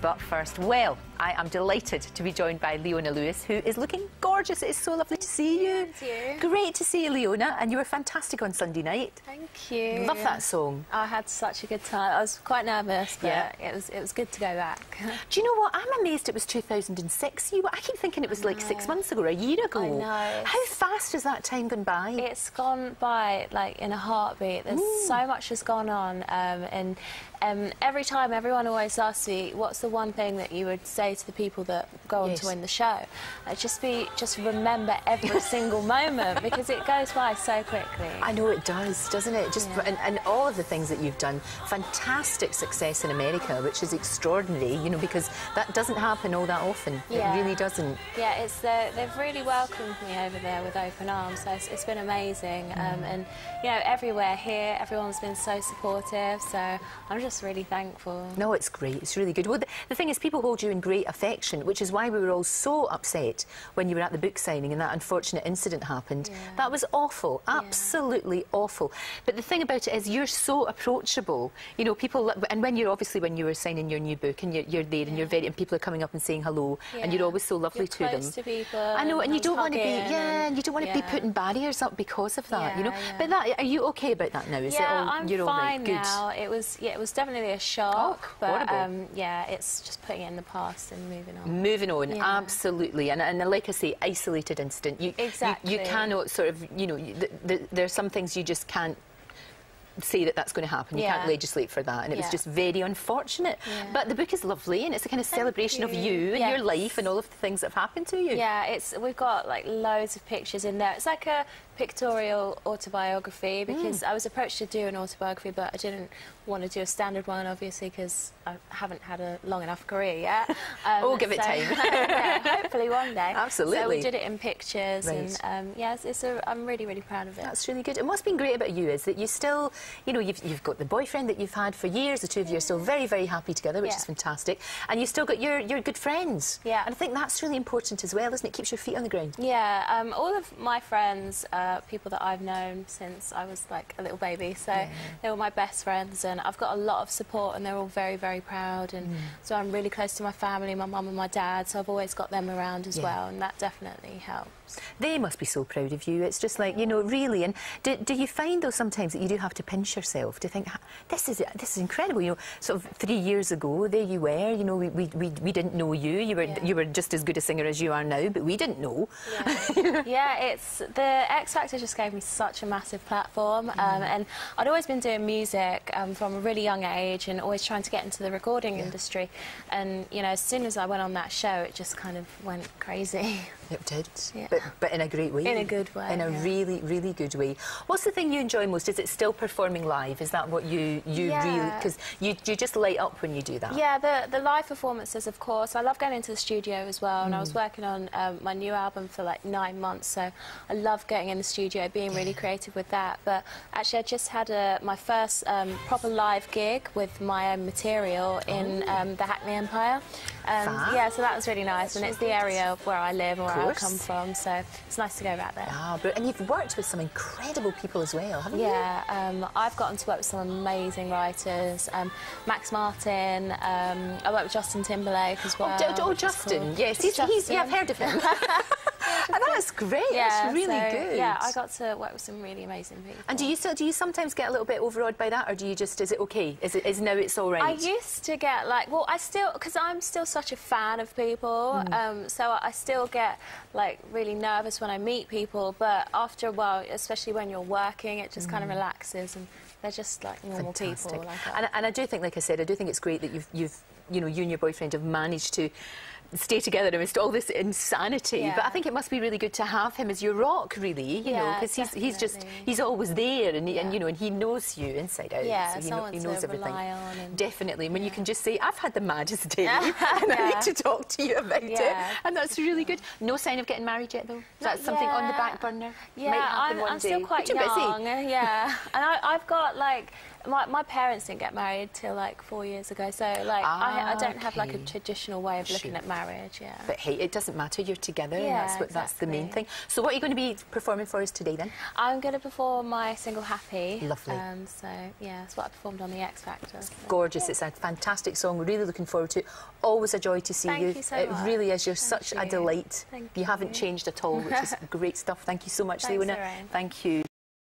But first, well, I am delighted to be joined by Leona Lewis, who is looking gorgeous. It is so lovely to see you. Thank you. Great to see you, Leona, and you were fantastic on Sunday night. Thank you. Love that song. I had such a good time. I was quite nervous, but yeah, it was good to go back. Do you know what? I'm amazed it was 2006. I keep thinking it was like 6 months ago or a year ago. I know. How fast has that time gone by? It's gone by like in a heartbeat. There's so much has gone on, and every time everyone always asks me, what's the one thing that you would say to the people that go on to win the show? Just remember every single moment, because it goes by so quickly. I know it does, doesn't it? And all of the things that you've done, fantastic success in America, which is extraordinary, you know, because that doesn't happen all that often. It really doesn't. Yeah, they've really welcomed me over there with open arms, so it's been amazing. And, you know, everywhere here, everyone's been so supportive, so I'm just really thankful. No, it's great. It's really good. Well, the thing is, people hold you in great affection, which is why we were all so upset when you were at the book signing and that unfortunate incident happened. Yeah. That was awful, absolutely awful. But the thing about it is, you're so approachable. You know, people, and when you were signing your new book and you're there and and people are coming up and saying hello, and you're always so lovely to them. Close to people. I know, and you don't want to be, and you don't want to be Yeah. putting barriers up because of that. You know, Yeah. but are you okay about that now? Is it all, I'm you're all right? fine Good. now. It was definitely a shock, but horrible. yeah, it's just putting it in the past and moving on. Moving on, absolutely. And like I say, isolated incident. Exactly. You cannot sort of, you know, there are some things you just can't say that's going to happen. You can't legislate for that, and it was just very unfortunate. But the book is lovely, and it's a kind of celebration of you and your life and all of the things that have happened to you. Yeah, we've got like loads of pictures in there. It's like a pictorial autobiography, because I was approached to do an autobiography, but I didn't want to do a standard one, obviously, because I haven't had a long enough career yet. Give it time. Yeah, hopefully one day. Absolutely. So we did it in pictures, and I'm really, really proud of it. That's really good. And what's been great about you is that you still, you know, you've got the boyfriend that you've had for years. The two of you are still very, very happy together, which is fantastic. And you've still got your good friends. Yeah. And I think that's really important as well, isn't it? Keeps your feet on the ground. Yeah. All of my friends, people that I've known since I was like a little baby, so they were my best friends, and I've got a lot of support, and they're all very, very proud, and so I'm really close to my family, my mum and my dad, so I've always got them around as well, and that definitely helps. They must be so proud of you. It's just like, you know, really. And do you find, though, sometimes that you do have to pinch yourself to think, this is incredible, you know, sort of 3 years ago, there you were, you know, we didn't know you. You were just as good a singer as you are now, but we didn't know. It's the X Factor just gave me such a massive platform, and I'd always been doing music from a really young age, and always trying to get into the recording industry, and you know, as soon as I went on that show, it just kind of went crazy. It did, but in a great way. In a good way. In a really, really good way. What's the thing you enjoy most? Is it still performing live? Is that what you really... Because you just light up when you do that. Yeah, the live performances, of course. I love going into the studio as well, and I was working on my new album for like 9 months, so I love getting in the studio, being really creative with that. But actually, I just had my first proper live gig with my own material in the Hackney Empire. Yeah, so that was really nice, and it's the area where I live and where I come from, so it's nice to go back there. And you've worked with some incredible people as well, haven't you? Yeah, I've gotten to work with some amazing writers. Max Martin, I worked with Justin Timberlake as well. Oh, Justin, yes, yeah, I've heard of him. That's great. That's really good. Yeah, I got to work with some really amazing people. And do you sometimes get a little bit overawed by that, or do you just, is it okay? Is now it's all right? I used to get like, well, because I'm still such a fan of people, so I still get like really nervous when I meet people, but after a while, especially when you're working, it just kind of relaxes, and they're just like normal people. Like and I do think, like I said, I do think it's great that you know, you and your boyfriend have managed to stay together amidst all this insanity. But I think it must be really good to have him as your rock, really, you know, because he's always there, and you know, and he knows you inside out. Yeah, so he knows everything. Rely on, and definitely. When you can just say, I've had the maddest day, and I need to talk to you about it, and that's really good. No sign of getting married yet, though. That's something on the back burner. Yeah, I'm still quite young. Busy. Yeah, and I've got like my parents didn't get married till like 4 years ago, so like I don't have like a traditional way of looking at marriage. Yeah. But hey, it doesn't matter. You're together, and Yeah, that's the main exactly. thing. So what are you going to be performing for us today then? I'm going to perform my single Happy. Lovely. So yeah, that's what I performed on the X Factor. So. Gorgeous. It's a fantastic song. We're really looking forward to it. Always a joy to see you. Thank you so it much. really is. You're such a delight. Thank you haven't changed at all, which is great stuff. Thank you so much, Thanks, Leona. Lorraine. Thank you.